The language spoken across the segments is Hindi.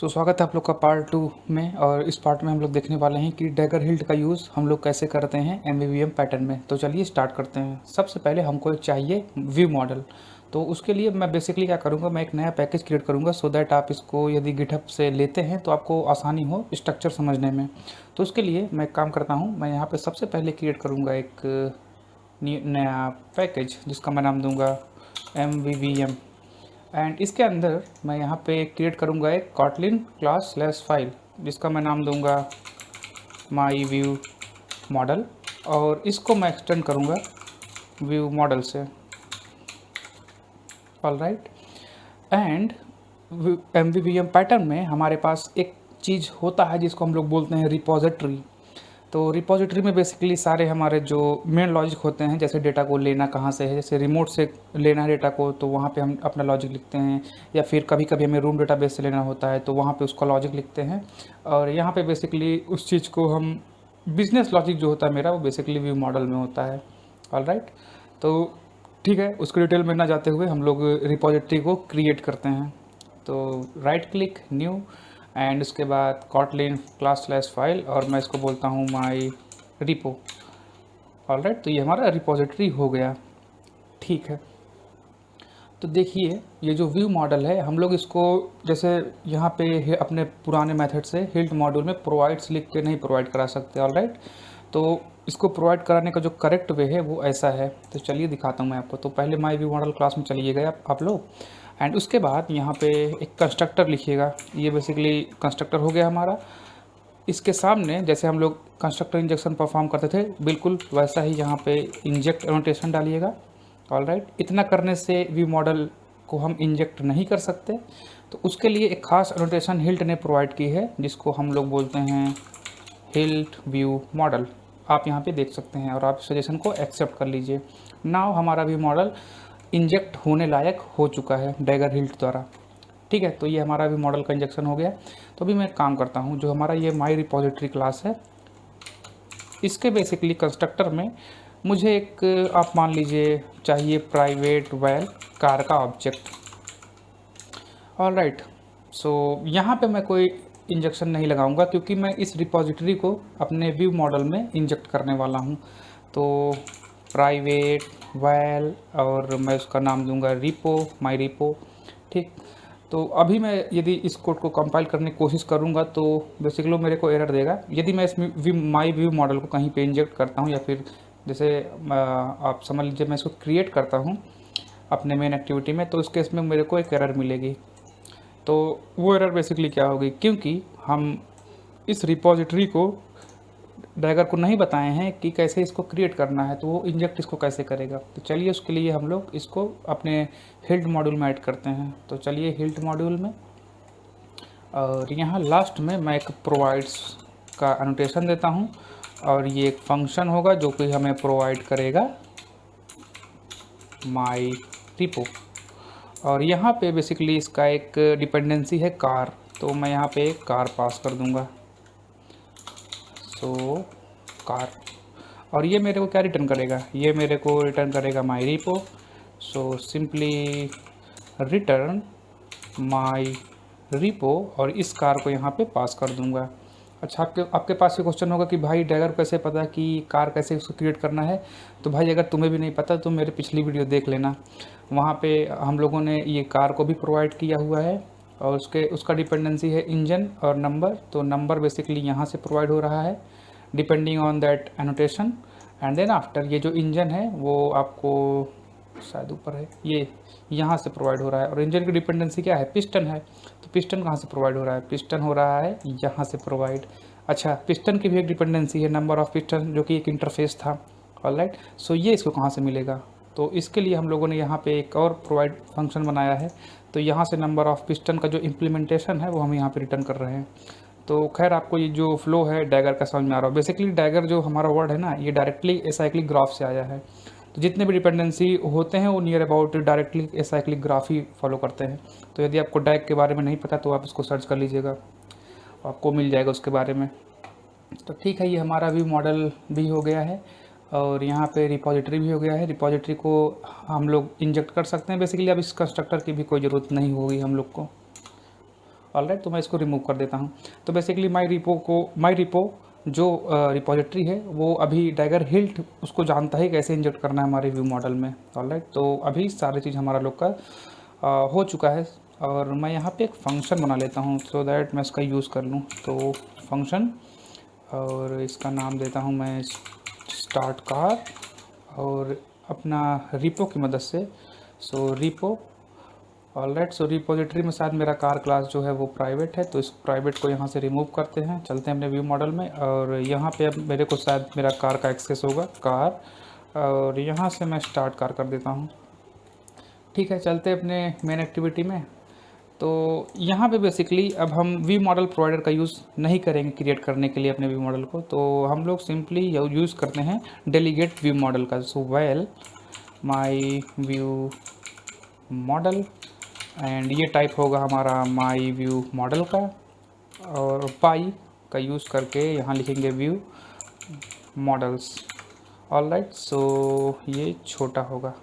स्वागत है आप लोग का पार्ट 2 में। और इस पार्ट में हम लोग देखने वाले हैं कि डैगर हिल्ट का यूज़ हम लोग कैसे करते हैं एमवीवीएम पैटर्न में। तो चलिए स्टार्ट करते हैं। सबसे पहले हमको चाहिए व्यू मॉडल। तो उसके लिए मैं बेसिकली क्या करूँगा, मैं एक नया पैकेज क्रिएट करूँगा सो दैट आप इसको यदि गिटहब से लेते हैं तो आपको आसानी हो स्ट्रक्चर समझने में। तो उसके लिए मैं एक काम करता हूँ, मैं यहाँ पर सबसे पहले क्रिएट करूँगा एक नया पैकेज जिसका मैं नाम दूँगा MVVM। एंड इसके अंदर मैं यहाँ पे क्रिएट करूँगा एक कॉटलिन क्लास स्लैश फाइल जिसका मैं नाम दूँगा माई व्यू मॉडल, और इसको मैं एक्सटेंड करूँगा व्यू मॉडल से। All right. And MVVM pattern में हमारे पास एक चीज़ होता है जिसको हम लोग बोलते हैं रिपोजिटरी। तो रिपोजिटरी में बेसिकली सारे हमारे जो मेन लॉजिक होते हैं, जैसे डेटा को लेना कहाँ से है, जैसे रिमोट से लेना है डेटा को तो वहाँ पे हम अपना लॉजिक लिखते हैं, या फिर कभी कभी हमें रूम डेटाबेस से लेना होता है तो वहाँ पे उसका लॉजिक लिखते हैं। और यहाँ पे बेसिकली उस चीज़ को हम बिजनेस लॉजिक जो होता है मेरा वो बेसिकली व्यू मॉडल में होता है। All right. तो ठीक है, उसके डिटेल में ना जाते हुए हम लोग रिपोजिटरी को क्रिएट करते हैं। तो राइट क्लिक न्यू एंड उसके बाद कॉटलिन क्लास स्लैश फाइल, और मैं इसको बोलता हूँ माई रिपो। All right. तो ये हमारा रिपोजिटरी हो गया। ठीक है, तो देखिए ये जो व्यू मॉडल है हम लोग इसको जैसे यहाँ पे अपने पुराने मेथड से हिल्ट मॉड्यूल में प्रोवाइड्स लिख के नहीं प्रोवाइड करा सकते। All right. तो इसको प्रोवाइड कराने का जो करेक्ट वे है वो ऐसा है। तो चलिए दिखाता हूँ मैं आपको। तो पहले माई व्यू मॉडल क्लास में चलिएगा आप लोग, एंड उसके बाद यहाँ पे एक कंस्ट्रक्टर लिखिएगा। ये बेसिकली कंस्ट्रक्टर हो गया हमारा। इसके सामने जैसे हम लोग कंस्ट्रक्टर इंजेक्शन परफॉर्म करते थे बिल्कुल वैसा ही यहाँ पे इंजेक्ट एनोटेशन डालिएगा। All right. इतना करने से व्यू मॉडल को हम इंजेक्ट नहीं कर सकते, तो उसके लिए एक खास एनोटेशन हिल्ट ने प्रोवाइड की है जिसको हम लोग बोलते हैं हिल्ट व्यू मॉडल। आप यहाँ पे देख सकते हैं और आप सजेशन को एक्सेप्ट कर लीजिए। नाउ हमारा व्यू मॉडल इंजेक्ट होने लायक हो चुका है डैगर हिल्ट द्वारा। ठीक है, तो ये हमारा भी मॉडल का इंजेक्शन हो गया। तो अभी मैं एक काम करता हूँ, जो हमारा ये माई रिपोजिटरी क्लास है इसके बेसिकली कंस्ट्रक्टर में मुझे एक आप मान लीजिए चाहिए प्राइवेट वैल कार का ऑब्जेक्ट। All right. सो यहाँ पे मैं कोई इंजेक्शन नहीं लगाऊंगा क्योंकि मैं इस रिपोजिटरी को अपने व्यू मॉडल में इंजेक्ट करने वाला हूँ। तो प्राइवेट वैल और मैं उसका नाम दूंगा रिपो, माई रिपो। ठीक। तो अभी मैं यदि इस कोड को कंपाइल करने की कोशिश करूंगा तो बेसिकली मेरे को एरर देगा। यदि मैं इस माई व्यू मॉडल को कहीं पे इंजेक्ट करता हूँ, या फिर जैसे आप समझ लीजिए मैं इसको क्रिएट करता हूँ अपने मेन एक्टिविटी में, तो उस केस में मेरे को एक एरर मिलेगी। तो वो एरर बेसिकली क्या होगी, क्योंकि हम इस रिपोजिटरी को डैगर को नहीं बताए हैं कि कैसे इसको क्रिएट करना है, तो वो इंजेक्ट इसको कैसे करेगा। तो चलिए उसके लिए हम लोग इसको अपने हिल्ट मॉड्यूल में ऐड करते हैं। तो चलिए हिल्ट मॉड्यूल में, और यहाँ लास्ट में मैं एक प्रोवाइड्स का एनोटेशन देता हूँ, और ये एक फंक्शन होगा जो कि हमें प्रोवाइड करेगा माई रिपो। और यहाँ पे बेसिकली इसका एक डिपेंडेंसी है कार, तो मैं यहाँ पे कार पास कर दूँगा। सो कार, और ये मेरे को क्या रिटर्न करेगा, ये मेरे को रिटर्न करेगा my repo. So simply return my repo, और इस कार को यहाँ पे पास कर दूँगा। अच्छा, आपके पास ये क्वेश्चन होगा कि भाई डैगर कैसे पता कि कार कैसे उसको क्रिएट करना है। तो भाई अगर तुम्हें भी नहीं पता तो मेरे पिछली वीडियो देख लेना, वहाँ पे हम लोगों ने ये कार को भी प्रोवाइड किया हुआ है, और उसका डिपेंडेंसी है इंजन और नंबर। तो नंबर बेसिकली यहाँ से प्रोवाइड हो रहा है depending on that annotation, and then after ये जो इंजन है वो आपको शायद ऊपर है, ये यहाँ से प्रोवाइड हो रहा है। और इंजन की डिपेंडेंसी क्या है, पिस्टन है। तो पिस्टन कहाँ से प्रोवाइड हो रहा है, पिस्टन हो रहा है यहाँ से प्रोवाइड। अच्छा, पिस्टन की भी एक डिपेंडेंसी है नंबर ऑफ पिस्टन, जो कि एक इंटरफेस था। ऑलराइट। सो ये इसको कहाँ से मिलेगा, तो इसके लिए हम लोगों ने यहाँ पे एक और प्रोवाइड फंक्शन बनाया है। तो यहाँ से नंबर ऑफ पिस्टन का जो इम्प्लीमेंटेशन है वो हम यहाँ पे रिटर्न कर रहे हैं। तो खैर आपको ये जो फ्लो है डैगर का समझ में आ रहा हो। बेसिकली डैगर जो हमारा वर्ड है ना, ये डायरेक्टली एसाइक्लिक ग्राफ से आया है। तो जितने भी डिपेंडेंसी होते हैं वो near about directly acyclic graph he follow करते हैं। तो यदि आपको डैग के बारे में नहीं पता तो आप इसको सर्च कर लीजिएगा, आपको मिल जाएगा उसके बारे में। तो ठीक है, ये हमारा व्यू मॉडल भी हो गया है, और यहाँ पे रिपोजिटरी भी हो गया है। रिपोजिटरी को हम लोग इंजेक्ट कर सकते हैं बेसिकली। अब इस कंस्ट्रक्टर की भी कोई ज़रूरत नहीं होगी हम लोग को। ऑलराइट, तो मैं इसको रिमूव कर देता हूँ। तो बेसिकली माई रिपो जो रिपॉजिटरी है वो अभी डैगर हिल्ट उसको जानता है कैसे इंजेक्ट करना है हमारे व्यू मॉडल में। ऑलराइट, तो अभी सारी चीज़ हमारा लोग का हो चुका है। और मैं यहाँ पे एक फंक्शन बना लेता हूँ सो दैट मैं इसका यूज़ कर लूँ। तो फंक्शन, और इसका नाम देता हूँ मैं स्टार्ट कार, और अपना रिपो की मदद से सो रिपो। ऑलराइट, सो रिपोजिटरी में शायद मेरा कार क्लास जो है वो प्राइवेट है, तो इस प्राइवेट को यहाँ से रिमूव करते हैं, चलते हैं अपने व्यू मॉडल में। और यहाँ पे अब मेरे को शायद मेरा कार का एक्सेस होगा, कार, और यहाँ से मैं स्टार्ट कार कर देता हूँ। ठीक है, चलते अपने मेन एक्टिविटी में। तो यहाँ पे बेसिकली अब हम व्यू मॉडल प्रोवाइडर का यूज़ नहीं करेंगे क्रिएट करने के लिए अपने व्यू मॉडल को, तो हम लोग सिंपली यूज़ करते हैं डेलीगेट व्यू मॉडल का। So well my view model, and ये टाइप होगा हमारा माई व्यू मॉडल का, और पाई का यूज़ करके यहाँ लिखेंगे व्यू मॉडल्स। ऑलराइट, सो ये छोटा होगा।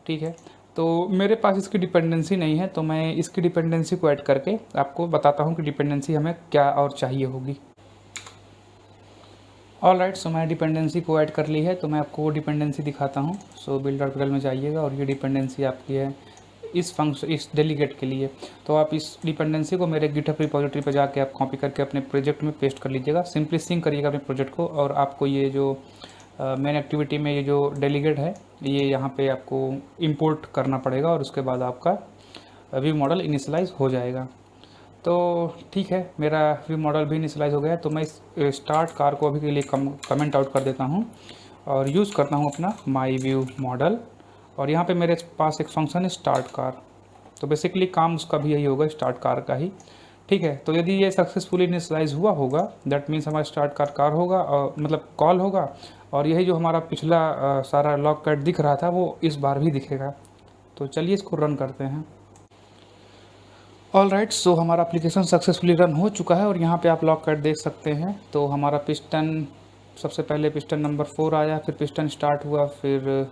ठीक है, तो मेरे पास इसकी डिपेंडेंसी नहीं है, तो मैं इसकी डिपेंडेंसी को ऐड करके आपको बताता हूँ कि डिपेंडेंसी हमें क्या और चाहिए होगी। ऑलराइट, सो मैं डिपेंडेंसी को ऐड कर ली है, तो मैं आपको वो डिपेंडेंसी दिखाता हूँ। सो बिल्डर आर्टिकल में जाइएगा और ये डिपेंडेंसी आपकी है इस फंक्शन, इस डेलीगेट के लिए। तो आप इस डिपेंडेंसी को मेरे गिटहब रिपॉजिटरी पर जाके आप कॉपी करके अपने प्रोजेक्ट में पेस्ट कर लीजिएगा। सिंपली सिंक करिएगा अपने प्रोजेक्ट को, और आपको ये जो मेन एक्टिविटी में ये जो डेलीगेट है ये यहाँ पे आपको इंपोर्ट करना पड़ेगा, और उसके बाद आपका व्यू मॉडल इनिशियलाइज हो जाएगा। तो ठीक है, मेरा व्यू मॉडल भी इनिशियलाइज हो गया, तो मैं इस स्टार्ट कार को अभी के लिए कमेंट आउट कर देता हूँ और यूज़ करता हूँ अपना माई व्यू मॉडल। और यहाँ पे मेरे पास एक फंक्शन है स्टार्ट कार, तो बेसिकली काम उसका भी यही होगा, स्टार्ट कार का ही। ठीक है, तो यदि ये सक्सेसफुली इनिशियलाइज हुआ होगा दैट मीन्स हमारा स्टार्ट कार होगा, और मतलब कॉल होगा, और यही जो हमारा पिछला सारा लॉग कैट दिख रहा था वो इस बार भी दिखेगा। तो चलिए इसको रन करते हैं। ऑलराइट, सो हमारा एप्लीकेशन सक्सेसफुली रन हो चुका है, और यहाँ पे आप लॉग कैट देख सकते हैं। तो हमारा पिस्टन, सबसे पहले पिस्टन नंबर 4 आया, फिर पिस्टन स्टार्ट हुआ, फिर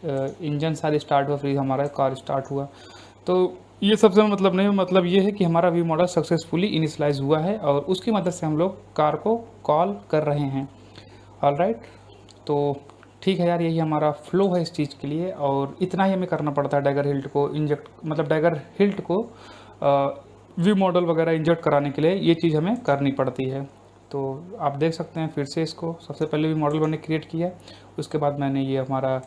इंजन शायद स्टार्ट हुआ, फिर हमारा कार स्टार्ट हुआ। तो ये सबसे मतलब नहीं, मतलब ये है कि हमारा व्यू मॉडल सक्सेसफुली इनिशियलाइज हुआ है, और उसकी मदद से हम लोग कार को कॉल कर रहे हैं। ऑलराइट, तो ठीक है यार, यही हमारा फ्लो है इस चीज़ के लिए, और इतना ही हमें करना पड़ता है डैगर हिल्ट को इंजेक्ट, मतलब डैगर हिल्ट को व्यू मॉडल वगैरह इंजेक्ट कराने के लिए ये चीज़ हमें करनी पड़ती है। तो आप देख सकते हैं फिर से इसको, सबसे पहले व्यू मॉडल मैंने क्रिएट किया, उसके बाद मैंने ये हमारा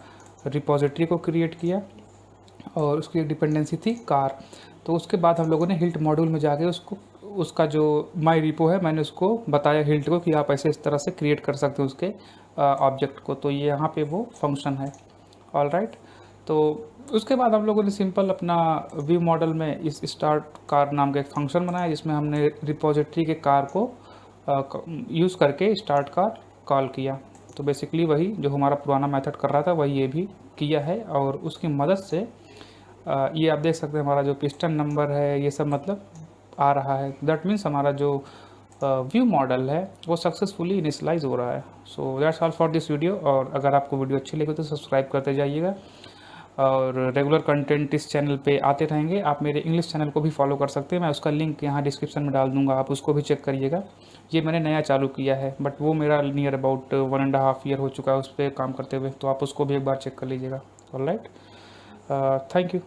रिपोजिटरी को क्रिएट किया, और उसकी एक डिपेंडेंसी थी कार। तो उसके बाद हम लोगों ने हिल्ट मॉड्यूल में जाके उसको, उसका जो माई रिपो है मैंने उसको बताया हिल्ट को कि आप ऐसे इस तरह से क्रिएट कर सकते हो उसके ऑब्जेक्ट को। तो ये यहाँ पे वो फंक्शन है। ऑलराइट, तो उसके बाद हम लोगों ने सिंपल अपना व्यू मॉडल में इस स्टार्ट कार नाम का एक फंक्शन बनाया, जिसमें हमने रिपोजिटरी के कार को यूज़ करके स्टार्ट कार कॉल किया। तो बेसिकली वही जो हमारा पुराना मेथड कर रहा था वही ये भी किया है, और उसकी मदद से ये आप देख सकते हैं हमारा जो पिस्टन नंबर है ये सब मतलब आ रहा है। दैट मीन्स हमारा जो व्यू मॉडल है वो सक्सेसफुली इनिशियलाइज हो रहा है। So that's all for this video, और अगर आपको वीडियो अच्छी लगे तो सब्सक्राइब करते जाइएगा, और रेगुलर कंटेंट इस चैनल पे आते रहेंगे। आप मेरे इंग्लिश चैनल को भी फॉलो कर सकते हैं, मैं उसका लिंक यहाँ डिस्क्रिप्शन में डाल दूँगा, आप उसको भी चेक करिएगा। ये मैंने नया चालू किया है, बट वो मेरा नियर अबाउट 1.5 ईयर हो चुका है उस पर काम करते हुए, तो आप उसको भी एक बार चेक कर लीजिएगा। Alright, thank you.